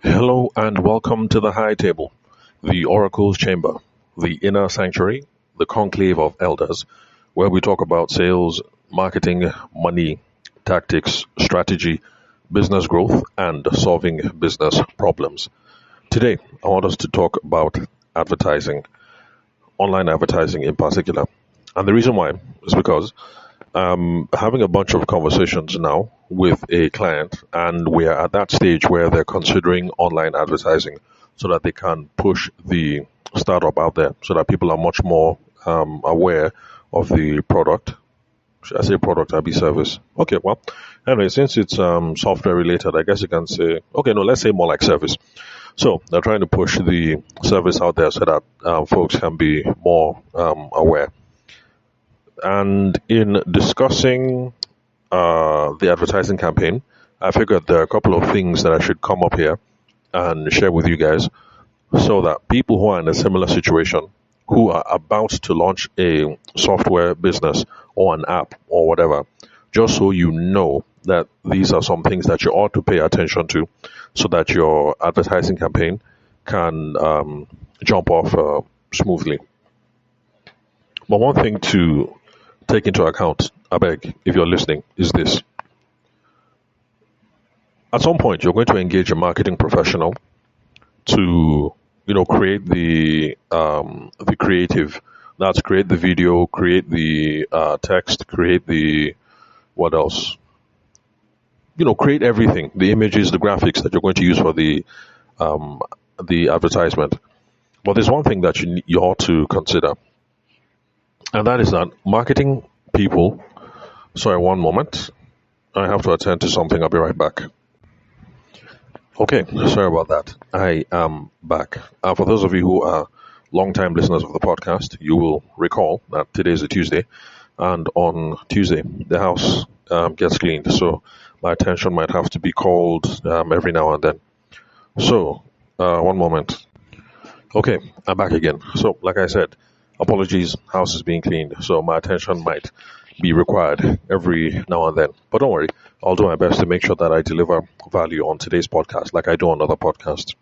Hello and welcome to the High Table, the Oracle's Chamber, the inner sanctuary, the conclave of elders, where we talk about sales, marketing, money, tactics, strategy, business growth, and solving business problems. Today, I want us to talk about advertising, online advertising in particular. And the reason why is because having a bunch of conversations now with a client, and we're at that stage where they're considering online advertising so that they can push the startup out there so that people are much more aware of the product. Should I say product or be service? Okay, well, anyway, since it's software related, I guess you can say, okay, no, let's say more like service. So they're trying to push the service out there so that folks can be more aware. And in discussing the advertising campaign, I figured there are a couple of things that I should come up here and share with you guys so that people who are in a similar situation, who are about to launch a software business or an app or whatever, just so you know that these are some things that you ought to pay attention to so that your advertising campaign can jump off smoothly. But one thing to take into account, I beg, if you're listening, is this. At some point, you're going to engage a marketing professional to, create the creative. That's create the video, create the text, create the what else? Create everything, the images, the graphics that you're going to use for the advertisement. But there's one thing that you ought to consider, and that is that marketing people. Sorry, one moment. I have to attend to something. I'll be right back. Okay, sorry about that. I am back. For those of you who are long-time listeners of the podcast, you will recall that today is a Tuesday, and on Tuesday, the house gets cleaned. So my attention might have to be called every now and then. So, one moment. Okay, I'm back again. So, like I said, apologies, house is being cleaned, so my attention might be required every now and then. But don't worry, I'll do my best to make sure that I deliver value on today's podcast like I do on other podcasts.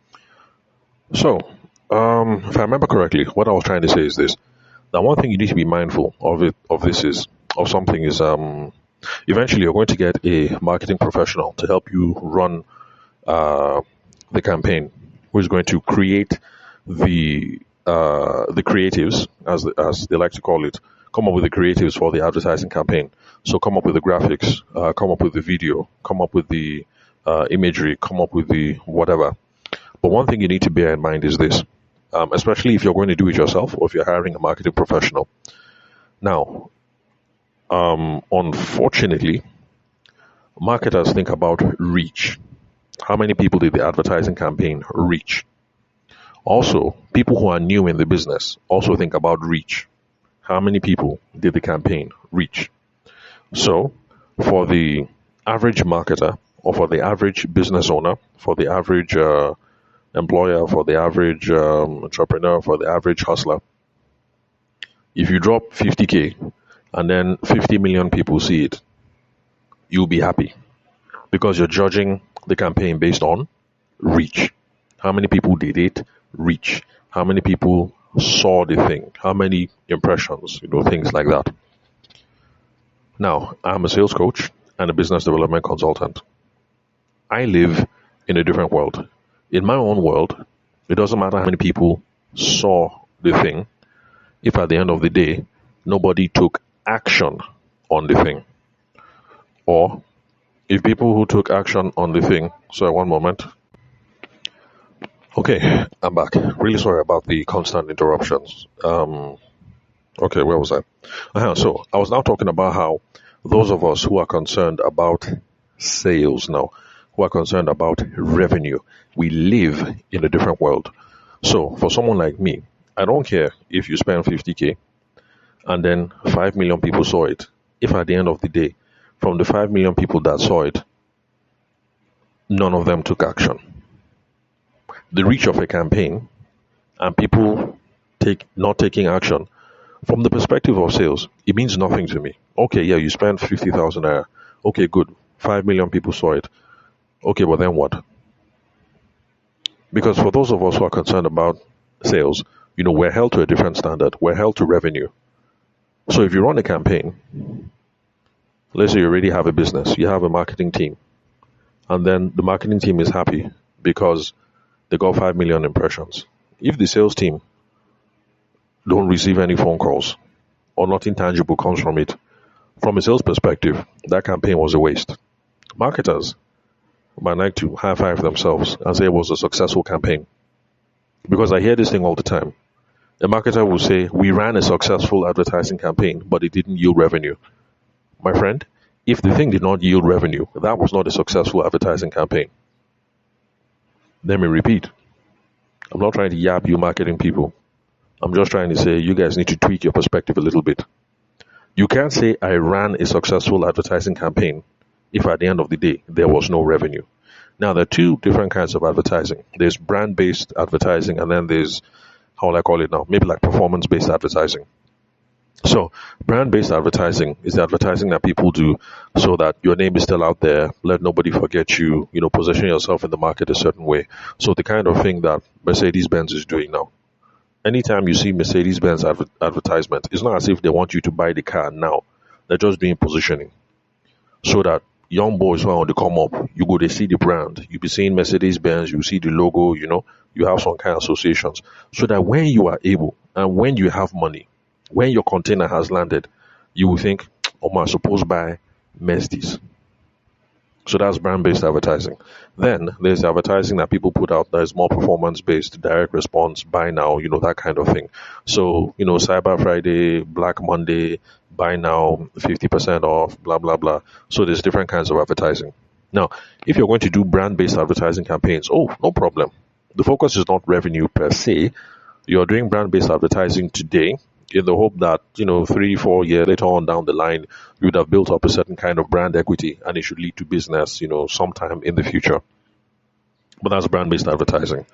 So, if I remember correctly, what I was trying to say is this. Now, one thing you need to be mindful of something is, eventually you're going to get a marketing professional to help you run the campaign, who is going to create the creatives, as they like to call it, come up with the creatives for the advertising campaign. So come up with the graphics, come up with the video, come up with the imagery, come up with the whatever. But one thing you need to bear in mind is this, especially if you're going to do it yourself or if you're hiring a marketing professional. Now, unfortunately, marketers think about reach. How many people did the advertising campaign reach? Also, people who are new in the business also think about reach. How many people did the campaign reach? So, for the average marketer, or for the average business owner, for the average employer, for the average entrepreneur, for the average hustler, if you drop 50K and then 50 million people see it, you'll be happy because you're judging the campaign based on reach. How many people did it reach? How many people saw the thing? How many impressions? Things like that. Now, I'm a sales coach and a business development consultant. I live in a different world. In my own world, it doesn't matter how many people saw the thing if at the end of the day, nobody took action on the thing. Or if people who took action on the thing, sorry, one moment. Okay, I'm back. Really sorry about the constant interruptions. Okay, where was I? So I was now talking about how those of us who are concerned about sales now, who are concerned about revenue, we live in a different world. So for someone like me, I don't care if you spend 50K and then 5 million people saw it. If at the end of the day, from the 5 million people that saw it, none of them took action. The reach of a campaign and people not taking action, from the perspective of sales, it means nothing to me. Okay, yeah, you spent 50,000 naira. Okay, good. 5 million people saw it. Okay, but then what? Because for those of us who are concerned about sales, we're held to a different standard. We're held to revenue. So if you run a campaign, let's say you already have a business, you have a marketing team, and then the marketing team is happy because they got 5 million impressions. If the sales team don't receive any phone calls or nothing tangible comes from it, from a sales perspective, that campaign was a waste. Marketers might like to high five themselves and say it was a successful campaign. Because I hear this thing all the time. A marketer will say, we ran a successful advertising campaign, but it didn't yield revenue. My friend, if the thing did not yield revenue, that was not a successful advertising campaign. Let me repeat. I'm not trying to yab you marketing people. I'm just trying to say you guys need to tweak your perspective a little bit. You can't say I ran a successful advertising campaign if at the end of the day there was no revenue. Now, there are two different kinds of advertising. There's brand-based advertising, and then there's, how will I call it now? Maybe like performance-based advertising. So, brand-based advertising is the advertising that people do so that your name is still out there, let nobody forget you, position yourself in the market a certain way. So, the kind of thing that Mercedes-Benz is doing now. Anytime you see Mercedes-Benz advertisement, it's not as if they want you to buy the car now. They're just doing positioning so that young boys who are on the come up, you go to see the brand. You be seeing Mercedes-Benz, you see the logo, you have some kind of associations. So that when you are able and when you have money, when your container has landed, you will think, oh my, suppose buy Mercedes. So that's brand-based advertising. Then there's advertising that people put out that is more performance-based, direct response, buy now, that kind of thing. So, Cyber Friday, Black Monday, buy now, 50% off, blah, blah, blah. So there's different kinds of advertising. Now, if you're going to do brand-based advertising campaigns, no problem. The focus is not revenue per se. You're doing brand-based advertising today in the hope that, 3-4 years later on down the line, you would have built up a certain kind of brand equity and it should lead to business, sometime in the future. But that's brand-based advertising.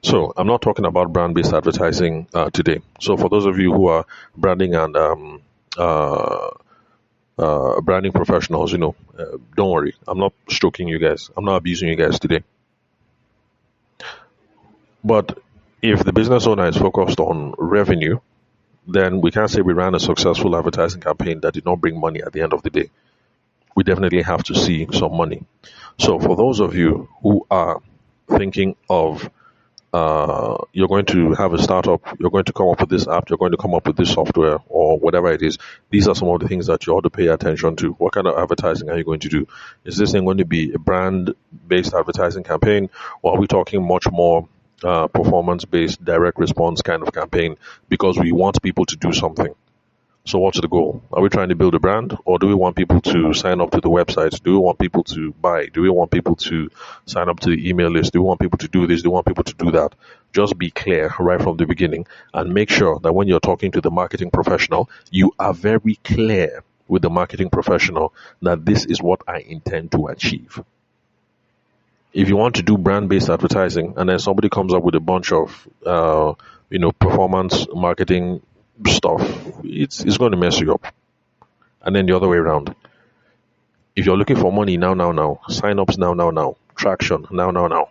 So I'm not talking about brand-based advertising today. So for those of you who are branding and branding professionals, don't worry. I'm not stroking you guys. I'm not abusing you guys today. But if the business owner is focused on revenue, then we can't say we ran a successful advertising campaign that did not bring money at the end of the day. We definitely have to see some money. So for those of you who are thinking of you're going to have a startup, you're going to come up with this app, you're going to come up with this software or whatever it is, these are some of the things that you ought to pay attention to. What kind of advertising are you going to do? Is this thing going to be a brand-based advertising campaign, or are we talking much more performance-based, direct response kind of campaign because we want people to do something? So what's the goal? Are we trying to build a brand, or do we want people to sign up to the website? Do we want people to buy? Do we want people to sign up to the email list? Do we want people to do this? Do we want people to do that? Just be clear right from the beginning and make sure that when you're talking to the marketing professional, you are very clear with the marketing professional that this is what I intend to achieve. If you want to do brand-based advertising and then somebody comes up with a bunch of, performance marketing stuff, it's going to mess you up. And then the other way around. If you're looking for money now, sign-ups now, traction now.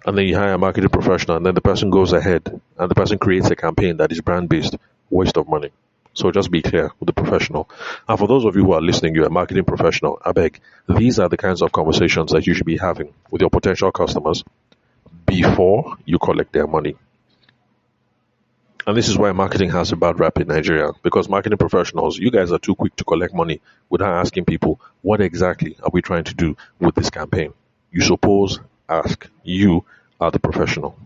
And then you hire a marketing professional and then the person goes ahead and the person creates a campaign that is brand-based, waste of money. So just be clear with the professional. And for those of you who are listening, you're a marketing professional, I beg, these are the kinds of conversations that you should be having with your potential customers before you collect their money. And this is why marketing has a bad rap in Nigeria, because marketing professionals, you guys are too quick to collect money without asking people, what exactly are we trying to do with this campaign? You suppose ask. You are the professional.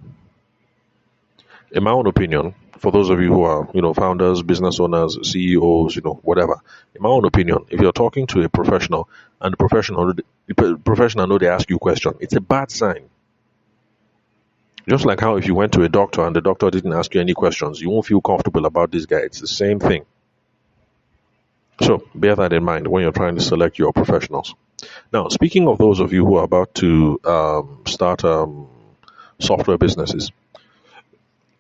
In my own opinion, for those of you who are, founders, business owners, CEOs, whatever, in my own opinion, if you're talking to a professional and the professional know they ask you a question, it's a bad sign. Just like how if you went to a doctor and the doctor didn't ask you any questions, you won't feel comfortable about this guy. It's the same thing. So bear that in mind when you're trying to select your professionals. Now, speaking of those of you who are about to start software businesses,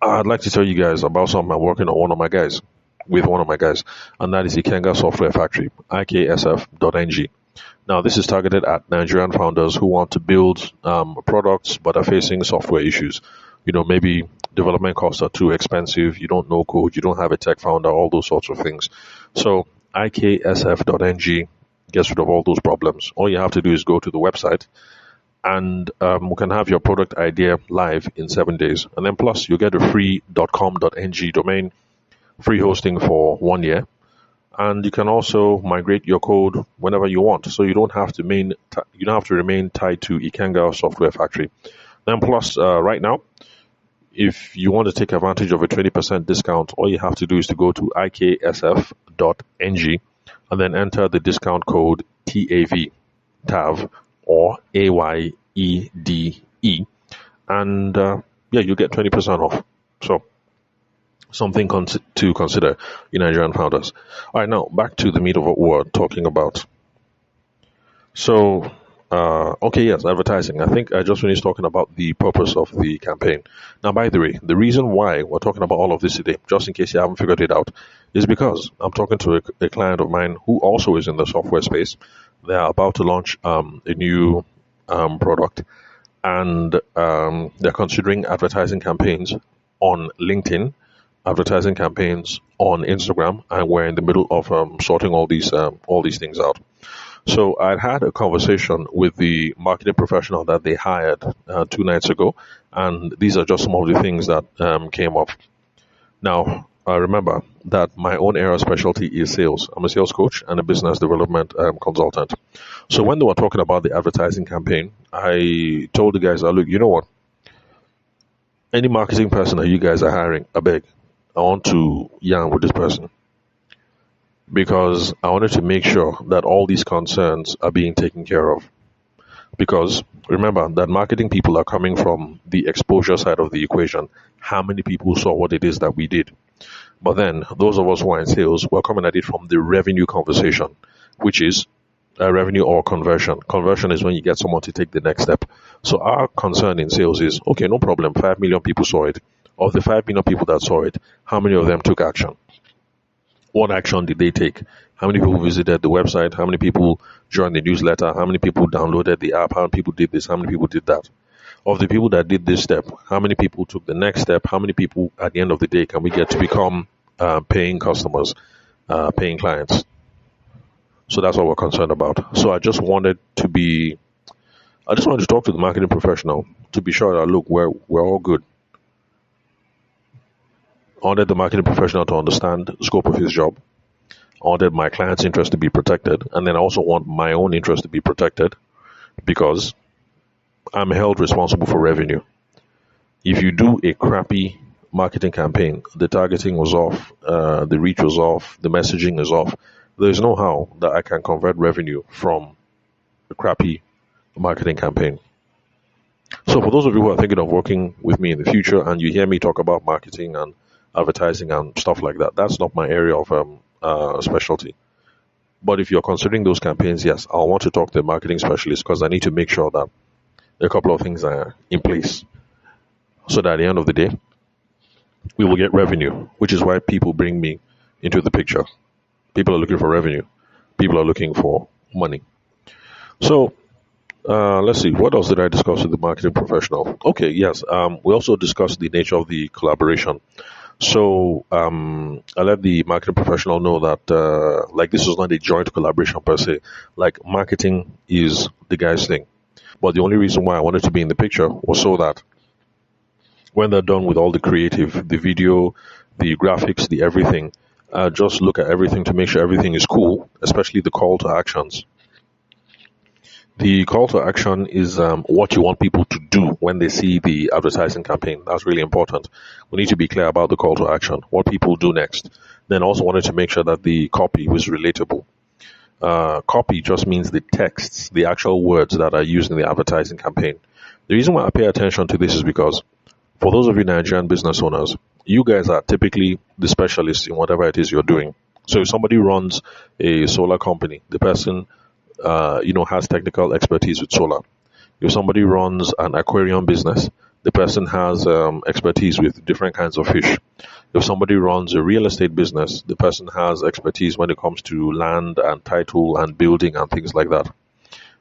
I'd like to tell you guys about something I'm working on with one of my guys, and that is Ikenga Software Factory, iksf.ng. Now, this is targeted at Nigerian founders who want to build products but are facing software issues. Maybe development costs are too expensive, you don't know code, you don't have a tech founder, all those sorts of things. So, iksf.ng gets rid of all those problems. All you have to do is go to the website and we can have your product idea live in 7 days. And then plus, you get a free .com.ng domain, free hosting for 1 year. And you can also migrate your code whenever you want, so you don't have to remain tied to Ikenga Software Factory. Then plus, right now, if you want to take advantage of a 20% discount, all you have to do is to go to iksf.ng and then enter the discount code TAV or AYEDE, and you get 20% off. So something to consider, Nigerian founders. All right, now back to the meat of what we're talking about. So, yes, advertising. I think I just finished talking about the purpose of the campaign. Now, by the way, the reason why we're talking about all of this today, just in case you haven't figured it out, is because I'm talking to a client of mine who also is in the software space. They are about to launch a new product, and they're considering advertising campaigns on LinkedIn, advertising campaigns on Instagram, and we're in the middle of sorting all these things out. So I had a conversation with the marketing professional that they hired 2 nights ago, and these are just some of the things that came up. Now, I remember that my own area of specialty is sales. I'm a sales coach and a business development consultant. So when they were talking about the advertising campaign, I told the guys, look, you know what? Any marketing person that you guys are hiring, I beg, I want to yarn with this person, because I wanted to make sure that all these concerns are being taken care of. Because remember that marketing people are coming from the exposure side of the equation. How many people saw what it is that we did? But then those of us who are in sales, we're coming at it from the revenue conversation, which is revenue or conversion. Conversion is when you get someone to take the next step. So our concern in sales is, okay, no problem, 5 million people saw it. Of the 5 million people that saw it, how many of them took action? What action did they take? How many people visited the website? How many people joined the newsletter? How many people downloaded the app? How many people did this? How many people did that? Of the people that did this step, how many people took the next step? How many people at the end of the day can we get to become paying customers, paying clients? So that's what we're concerned about. So I just wanted to talk to the marketing professional to be sure that, look, we're all good. I wanted the marketing professional to understand the scope of his job. I wanted my client's interest to be protected, and then I also want my own interest to be protected, because I'm held responsible for revenue. If you do a crappy marketing campaign, the targeting was off, the reach was off, the messaging is off, there's no how that I can convert revenue from a crappy marketing campaign. So for those of you who are thinking of working with me in the future and you hear me talk about marketing and advertising and stuff like that, that's not my area of specialty. But if you're considering those campaigns, yes, I'll want to talk to the marketing specialist, because I need to make sure that a couple of things are in place so that at the end of the day, we will get revenue, which is why people bring me into the picture. People are looking for revenue. People are looking for money. So let's see, what else did I discuss with the marketing professional? Okay, yes, we also discussed the nature of the collaboration. So I let the marketing professional know that this is not a joint collaboration per se. Like, marketing is the guy's thing. But the only reason why I wanted to be in the picture was so that when they're done with all the creative, the video, the graphics, the everything, just look at everything to make sure everything is cool, especially the call to actions. The call to action is what you want people to do when they see the advertising campaign. That's really important. We need to be clear about the call to action, what people do next. Then also wanted to make sure that the copy was relatable. Copy just means the texts, the actual words that are used in the advertising campaign. The reason why I pay attention to this is because for those of you Nigerian business owners, you guys are typically the specialists in whatever it is you're doing. So if somebody runs a solar company, the person has technical expertise with solar. If somebody runs an aquarium business, the person has expertise with different kinds of fish. If somebody runs a real estate business, the person has expertise when it comes to land and title and building and things like that.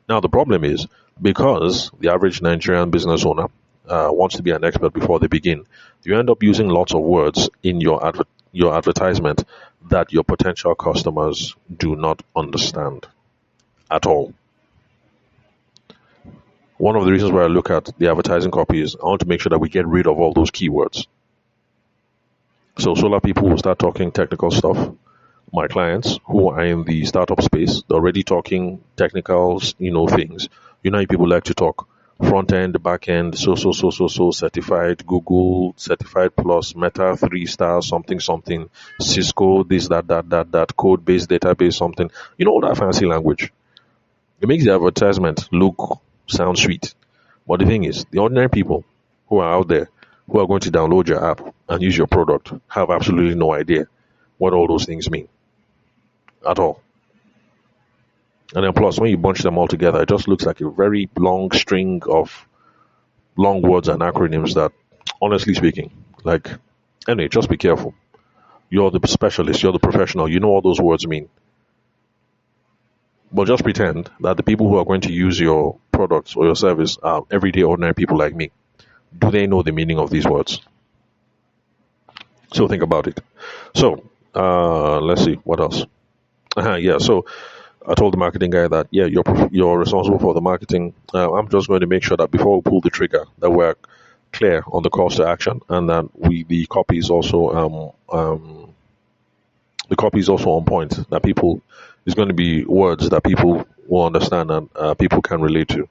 Now, the problem is because the average Nigerian business owner wants to be an expert before they begin, you end up using lots of words in your advertisement that your potential customers do not understand at all. One of the reasons why I look at the advertising copy is I want to make sure that we get rid of all those keywords. So solar people will start talking technical stuff. My clients who are in the startup space, they're already talking technicals, things. How people like to talk front end, back end, so, certified, Google, certified plus, Meta, 3 stars, something, Cisco, this, that, code based database, something. All that fancy language. It makes the advertisement sound sweet. But the thing is, the ordinary people who are out there, who are going to download your app and use your product, have absolutely no idea what all those things mean at all. And then plus, when you bunch them all together, it just looks like a very long string of long words and acronyms that, honestly speaking, anyway, just be careful. You're the specialist, you're the professional, you know all those words mean. But just pretend that the people who are going to use your products or your service are everyday ordinary people like me. Do they know the meaning of these words? So think about it. So, let's see, what else? So I told the marketing guy that, you're responsible for the marketing. I'm just going to make sure that before we pull the trigger, that we're clear on the calls to action, and that the copy is also on point. That people is going to be words that people will understand and people can relate to.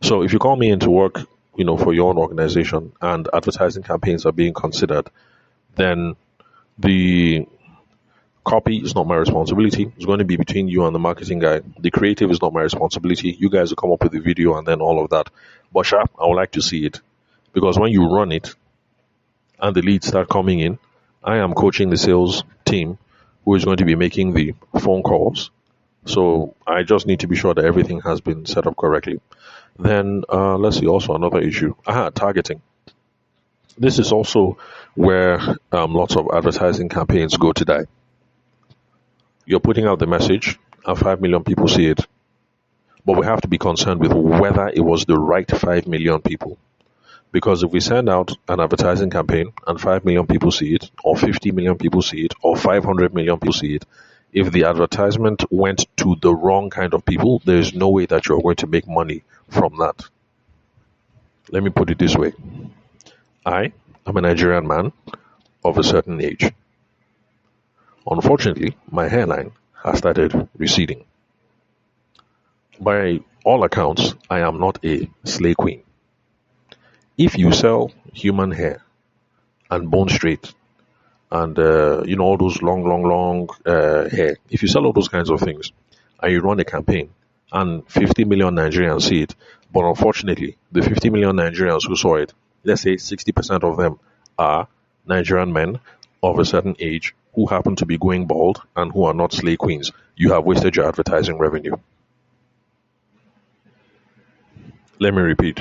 So if you call me into work, for your own organization and advertising campaigns are being considered, then the copy is not my responsibility. It's going to be between you and the marketing guy. The creative is not my responsibility. You guys will come up with the video and then all of that. But sure, I would like to see it, because when you run it and the leads start coming in, I am coaching the sales team who is going to be making the phone calls. So I just need to be sure that everything has been set up correctly. Then let's see, also another issue. Targeting. This is also where lots of advertising campaigns go to die. You're putting out the message and 5 million people see it. But we have to be concerned with whether it was the right 5 million people. Because if we send out an advertising campaign and 5 million people see it, or 50 million people see it, or 500 million people see it, if the advertisement went to the wrong kind of people, there is no way that you're going to make money from that. Let me put it this way. I am a Nigerian man of a certain age. Unfortunately, my hairline has started receding. By all accounts, I am not a slay queen. If you sell human hair and bone straight and all those long hair, if you sell all those kinds of things and you run a campaign and 50 million Nigerians see it, but unfortunately the 50 million Nigerians who saw it, let's say 60% of them are Nigerian men of a certain age who happen to be going bald and who are not slay queens, you have wasted your advertising revenue. Let me repeat.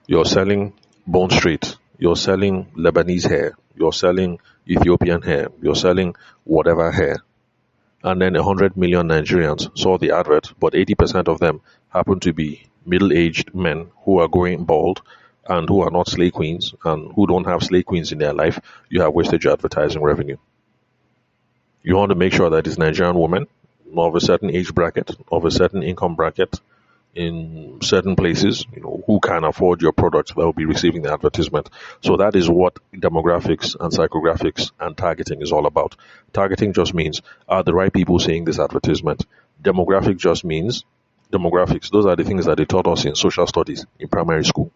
You're selling bone straight, you're selling Lebanese hair, you're selling Ethiopian hair, you're selling whatever hair. And then 100 million Nigerians saw the advert, but 80% of them happen to be middle-aged men who are going bald and who are not slay queens and who don't have slay queens in their life. You have wasted your advertising revenue. You want to make sure that it's Nigerian women of a certain age bracket, of a certain income bracket, in certain places, who can afford your product that will be receiving the advertisement. So that is what demographics and psychographics and targeting is all about. Targeting just means, are the right people seeing this advertisement? Demographic just means, demographics, those are the things that they taught us in social studies in primary school.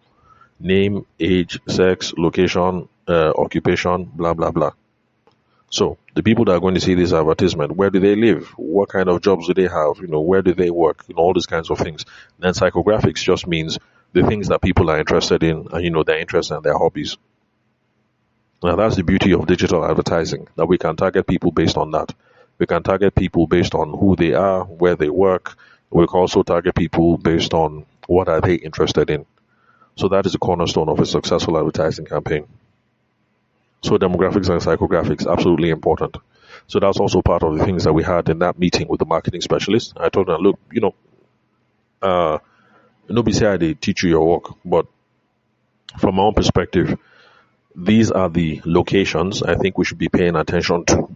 Name, age, sex, location, occupation, blah, blah, blah. So the people that are going to see this advertisement, where do they live? What kind of jobs do they have? Where do they work? All these kinds of things. Then psychographics just means the things that people are interested in and, their interests and their hobbies. Now that's the beauty of digital advertising, that we can target people based on that. We can target people based on who they are, where they work. We can also target people based on What are they interested in? So that is the cornerstone of a successful advertising campaign. So demographics and psychographics, absolutely important. So that's also part of the things that we had in that meeting with the marketing specialist. I told them, look, nobody say they teach you your work, but from my own perspective, these are the locations I think we should be paying attention to.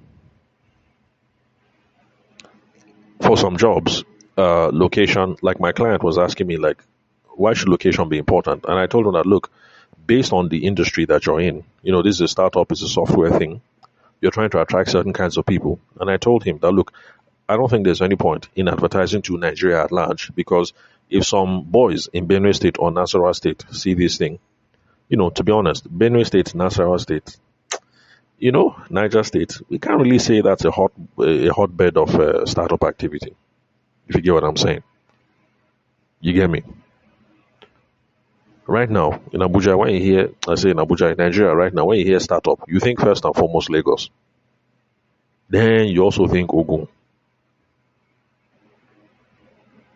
For some jobs, location, like my client was asking me, like, why should location be important? And I told him that, look, based on the industry that you're in, this is a startup, it's a software thing, you're trying to attract certain kinds of people. And I told him that, look, I don't think there's any point in advertising to Nigeria at large, because if some boys in Benue State or Nasarawa State see this thing, to be honest, Benue State, Nasarawa State, Niger State, we can't really say that's a hotbed of startup activity, if you get what I'm saying. You get me? Right now, in Abuja, when you hear, I say in Abuja, in Nigeria, right now, when you hear startup, you think first and foremost Lagos. Then you also think Ogun.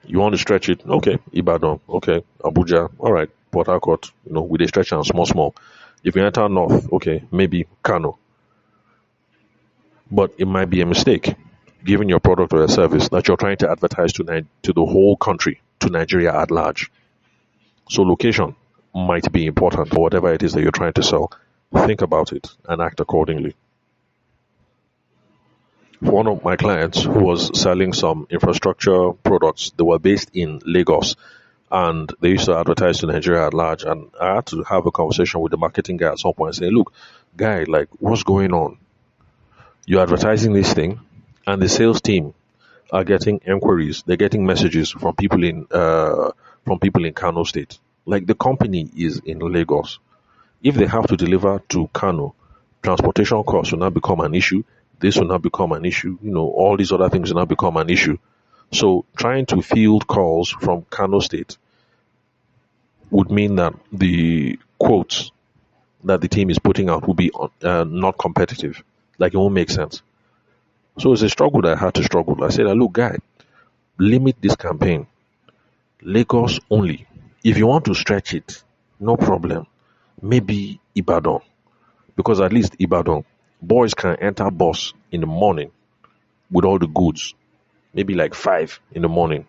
You want to stretch it? Okay, Ibadan. Okay, Abuja. All right, Port Harcourt. We dey stretch and small, small. If you enter north, okay, maybe Kano. But it might be a mistake, given your product or a service, that you're trying to advertise to the whole country, to Nigeria at large. So location might be important for whatever it is that you're trying to sell. Think about it and act accordingly. For one of my clients who was selling some infrastructure products, they were based in Lagos, and they used to advertise to Nigeria at large. And I had to have a conversation with the marketing guy at some point and say, look, guy, like, what's going on? You're advertising this thing, and the sales team are getting inquiries. They're getting messages from people in Kano State. Like, the company is in Lagos. If they have to deliver to Kano, transportation costs will not become an issue. This will not become an issue. All these other things will not become an issue. So trying to field calls from Kano State would mean that the quotes that the team is putting out will be not competitive. Like, it won't make sense. So it's a struggle that I had to struggle. I said, look, guy, limit this campaign. Lagos only. If you want to stretch it, no problem. Maybe Ibadan. Because at least Ibadan, boys can enter bus in the morning with all the goods. Maybe like 5 in the morning.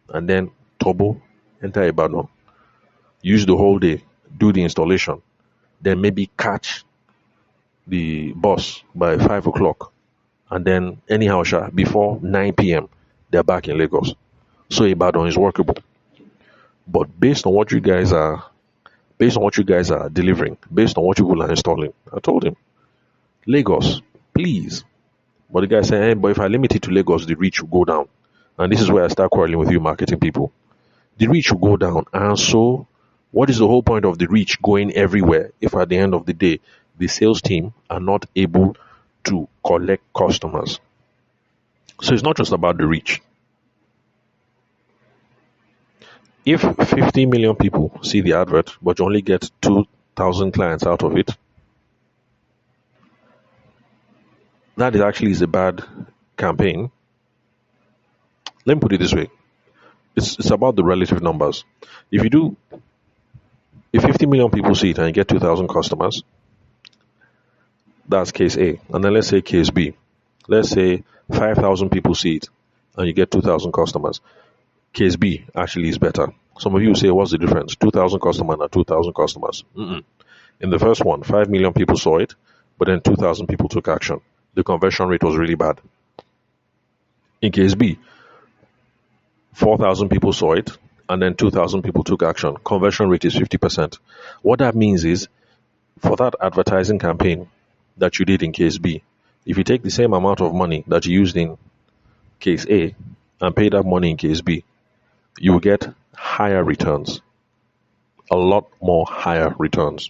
And then Tobo, enter Ibadan. Use the whole day, do the installation. Then maybe catch the bus by 5 o'clock. And then anyhow, before 9 p.m., they're back in Lagos. So Ibadan is workable. But based on what you guys are delivering, based on what you people are installing, I told him, Lagos, please. But the guy said, hey, but if I limit it to Lagos, the reach will go down. And this is where I start quarreling with you marketing people. The reach will go down. And so, what is the whole point of the reach going everywhere if at the end of the day, the sales team are not able to collect customers? So it's not just about the reach. If 50 million people see the advert, but you only get 2,000 clients out of it, that is a bad campaign. Let me put it this way. It's about the relative numbers. If 50 million people see it and you get 2,000 customers, that's case A. And then let's say case B. Let's say 5,000 people see it and you get 2,000 customers. Case B actually is better. Some of you say, what's the difference? 2,000 customers and 2,000 customers. In the first one, 5 million people saw it, but then 2,000 people took action. The conversion rate was really bad. In case B, 4,000 people saw it, and then 2,000 people took action. Conversion rate is 50%. What that means is, for that advertising campaign that you did in case B, if you take the same amount of money that you used in case A and pay that money in case B, you will get higher returns. A lot more higher returns.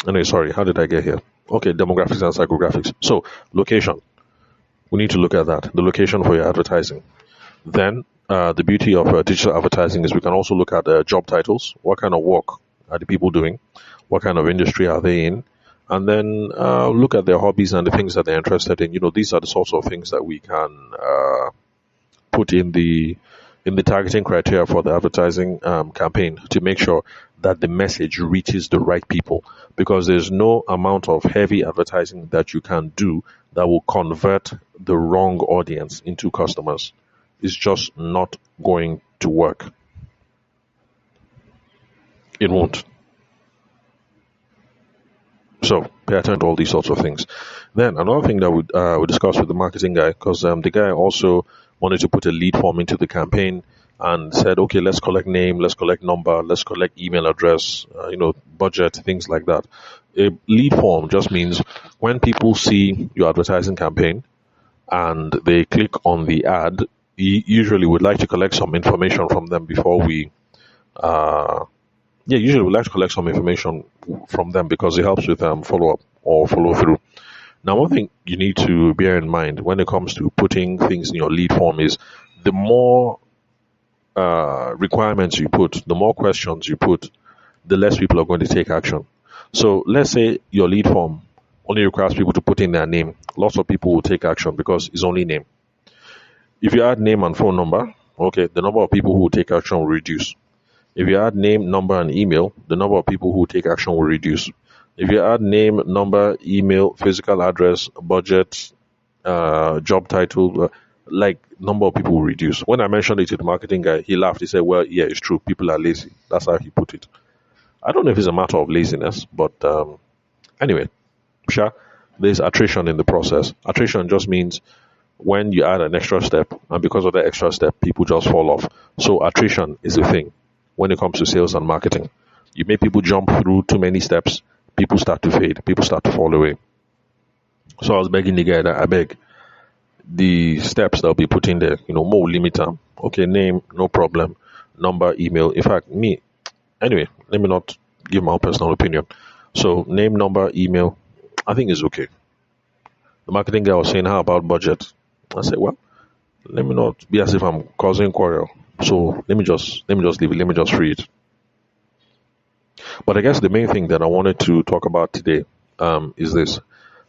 Anyway, sorry, how did I get here? Okay, demographics and psychographics. So, location. We need to look at that, the location for your advertising. Then, the beauty of digital advertising is we can also look at job titles. What kind of work are the people doing? What kind of industry are they in? And then look at their hobbies and the things that they're interested in. These are the sorts of things that we can put in the targeting criteria for the advertising campaign to make sure that the message reaches the right people, because there's no amount of heavy advertising that you can do that will convert the wrong audience into customers. It's just not going to work. It won't. So pay attention to all these sorts of things. Then another thing that we discussed with the marketing guy, because the guy also wanted to put a lead form into the campaign and said, okay, let's collect name, let's collect number, let's collect email address, budget, things like that. A lead form just means when people see your advertising campaign and they click on the ad, usually would like to collect some information from them before we usually we like to collect some information from them because it helps with follow up or follow through. Now, one thing you need to bear in mind when it comes to putting things in your lead form is the more requirements you put, the more questions you put, the less people are going to take action. So let's say your lead form only requires people to put in their name. Lots of people will take action because it's only name. If you add name and phone number, okay, the number of people who will take action will reduce. If you add name, number, and email, the number of people who take action will reduce. If you add name, number, email, physical address, budget, job title, number of people will reduce. When I mentioned it to the marketing guy, he laughed. He said, well, yeah, it's true. People are lazy. That's how he put it. I don't know if it's a matter of laziness, but anyway, sure, there's attrition in the process. Attrition just means when you add an extra step, and because of that extra step, people just fall off. So attrition is a thing when it comes to sales and marketing. You make people jump through too many steps, people start to fade, people start to fall away. So I was begging the guy that I beg the steps that will be put in there, more limiter. Okay, name, no problem. Number, email. In fact, anyway, let me not give my own personal opinion. So name, number, email, I think is okay. The marketing guy was saying, how about budget? I said, well, let me not be as if I'm causing quarrel. So let me just leave it. Let me just free it. But I guess the main thing that I wanted to talk about today is this.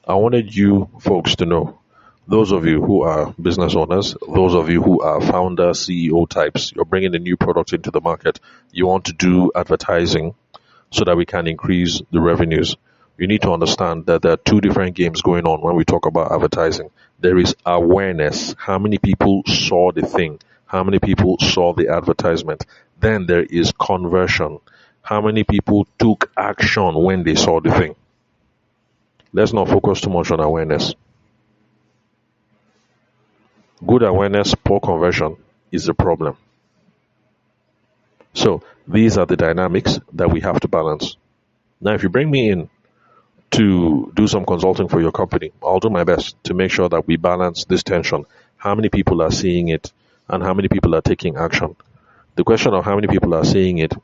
I wanted you folks to know, those of you who are business owners, those of you who are founder, CEO types, you're bringing a new product into the market, you want to do advertising so that we can increase the revenues. You need to understand that there are two different games going on when we talk about advertising. There is awareness. How many people saw the thing? How many people saw the advertisement? Then there is conversion. How many people took action when they saw the thing? Let's not focus too much on awareness. Good awareness, poor conversion is a problem. So these are the dynamics that we have to balance. Now, if you bring me in to do some consulting for your company, I'll do my best to make sure that we balance this tension. How many people are seeing it and how many people are taking action? The question of how many people are seeing it,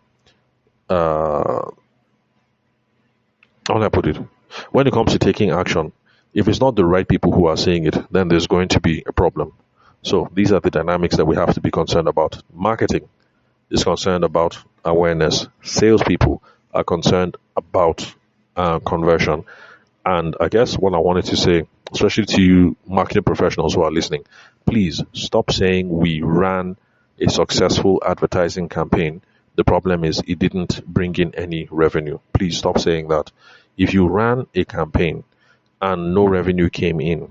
how do I put it? When it comes to taking action, if it's not the right people who are seeing it, then there's going to be a problem. So these are the dynamics that we have to be concerned about. Marketing is concerned about awareness. Salespeople are concerned about conversion. And I guess what I wanted to say, especially to you marketing professionals who are listening, please stop saying we ran a successful advertising campaign. The problem is it didn't bring in any revenue. Please stop saying that. If you ran a campaign and no revenue came in,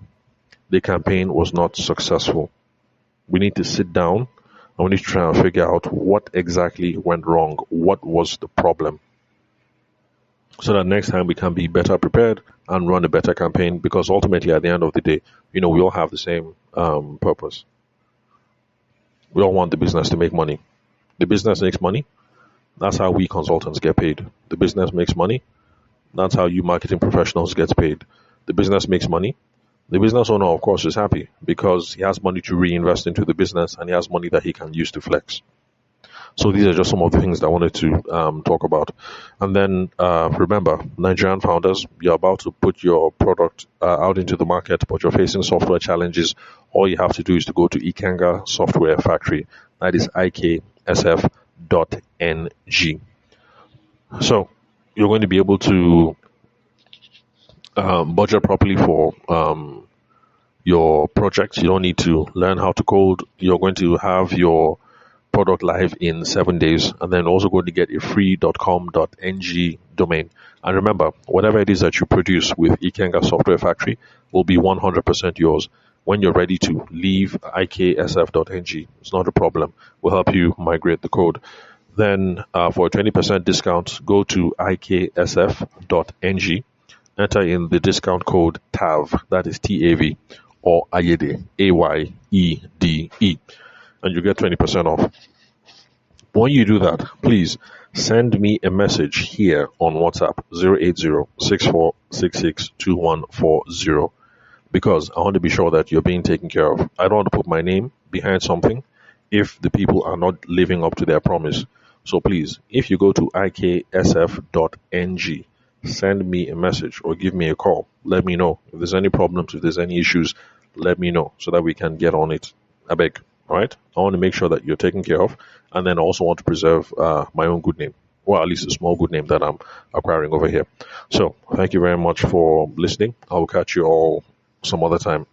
the campaign was not successful. We need to sit down and we need to try and figure out what exactly went wrong. What was the problem? So that next time we can be better prepared and run a better campaign, because ultimately at the end of the day, we all have the same purpose. We all want the business to make money. The business makes money. That's how we consultants get paid. The business makes money. That's how you marketing professionals get paid. The business makes money. The business owner, of course, is happy because he has money to reinvest into the business and he has money that he can use to flex. So these are just some of the things that I wanted to talk about. And then remember, Nigerian founders, you're about to put your product out into the market, but you're facing software challenges. All you have to do is to go to Ikenga Software Factory. That is iksf.ng. So you're going to be able to budget properly for your project. You don't need to learn how to code. You're going to have your product live in 7 days, and then also going to get a free .com.ng domain. And remember, whatever it is that you produce with Ikenga Software Factory will be 100% yours. When you're ready to leave iksf.ng, it's not a problem. We'll help you migrate the code. Then for a 20% discount, go to iksf.ng, enter in the discount code TAV, that is TAV, or Ayede, AYEDE, and you get 20% off. When you do that, please send me a message here on WhatsApp 080-6466-2140, because I want to be sure that you're being taken care of. I don't want to put my name behind something if the people are not living up to their promise. So please, if you go to iksf.ng, send me a message or give me a call. Let me know if there's any problems, if there's any issues. Let me know so that we can get on it. I beg. All right. I want to make sure that you're taken care of, and then I also want to preserve my own good name, or at least a small good name that I'm acquiring over here. So thank you very much for listening. I will catch you all some other time.